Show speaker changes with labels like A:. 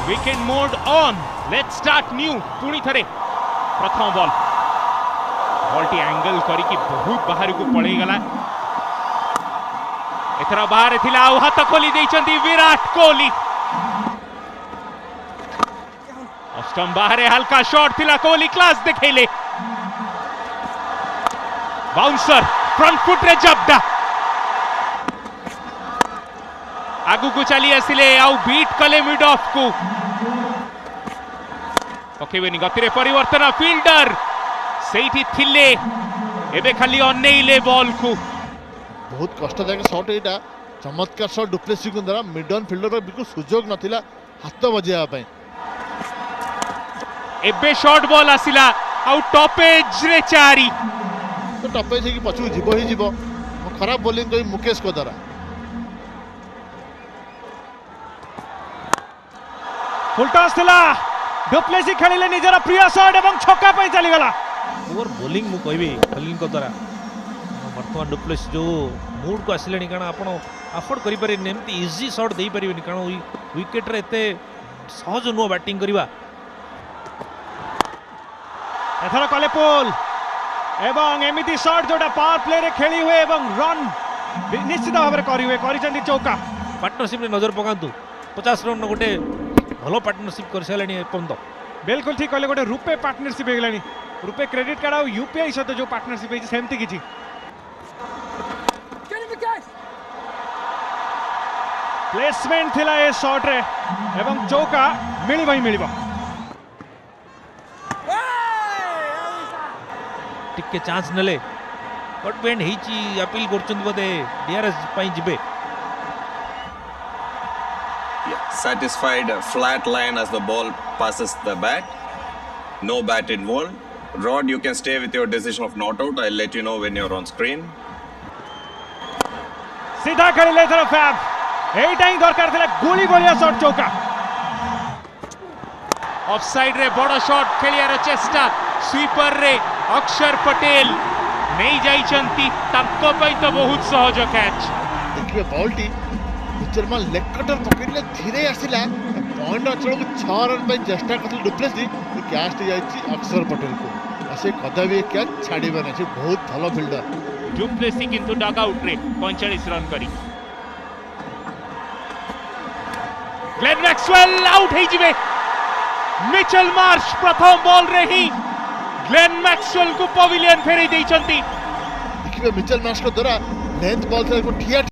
A: Weekend mode on. Let's start new. पुणी थरे प्रथम बॉल बॉलटी एंगल करिकी बहुत बाहर को पड़े गला एथरा बाहर थिला आउ हाथ खोली देइचंती विराट कोहली अष्टम बाहर हल्का शॉट थिला कोहली क्लास देखैले बाउंसर फ्रंट फुट रे जबडा आगु को चली आसिले आउ बीट कले मिड ऑफ को पकेबेनी गतिरे परिवर्तन फील्डर सेठी थिले एबे खाली अनेइले बॉल को
B: बहुत कष्टदायक शॉट एटा चमत्कार शॉट डुप्लेसी को द्वारा मिड ऑन फील्डर पर बिल्कुल सुजोग नथिला हाथ बजेया पय
A: एबे शॉट बॉल आसिला आउ टॉप एज रे चारी
B: तो टॉप एज की पछु जीवो ही जीवो खराब बॉलिंग कोई मुकेश को द्वारा
C: फुल टॉस थिला डुप्लेसी खेलिले निजर प्रिय शॉट एवं छक्का पे चली गला
D: ओवर बॉलिंग मु कहबी खलील को द्वारा वर्तमान डुप्लेसी जो मूड को आसिलेनी कारण आपण अफोर्ड करि पारे नेमती इजी शॉट देई परिबेनी कारण विकेट रे एते सहज नो बैटिंग करबा
C: एथरा कले पोल एवं एमिति शॉट जोटा पावर प्ले रे खेली हुए एवं रन निश्चित भाव रे करी हुए करिसेंती चौका
D: पार्टनरशिप रे नजर पकांतु 50 रन गोटे भलो पार्टनरशिप कर सालेनी पंद
C: बिल्कुल ठीक कहले गोटे रुपे पार्टनरशिप हेगलानी रुपे क्रेडिट कार्ड और यूपीआई सहित जो पार्टनरशिप है सेमती किछि प्लेसमेंट थिला ए शॉट रे एवं चौका मिलिबा ही मिलिबा
D: टिके चांस नले कट बेंड हिची अपील करचुन बदे डीआरएस पई जिबे
E: Satisfied flat line as the ball passes the bat. No bat involved. Rod, you can stay with your decision of not out. I'll let you know when you're on screen.
C: सीधा खेलिले थरा fab एटा ही दरकार थिला गोली बोलिया shot चौका
A: offside रे बड़ shot खेलियार चेष्टा स्वीपर रे अक्षर पटेल नहीं जाइचंती ताको पई तो बहुत सहज कैच
B: देखिए बॉलटी पिचरमा लेग कटर पकड़ले धीरे आसिला पॉइंट अचल को 6 रन पे चेष्टा करथि डुप्लेसी कैच टी जाईची अक्षर पटेल को असे कदाबी कैच छाड़ीबा नै बहुत भलो फील्डर
A: डुप्लेसी किंतु डग आउट रे 45 रन करी ग्लेन मैक्सवेल आउट हे जिवे मिचेल मार्श प्रथम बॉल रे ही ग्लेन मैक्सवेल को पवेलियन फेरी देइचंती
B: देखिए मिचेल मार्श को द्वारा लेंथ बॉल से को ठिया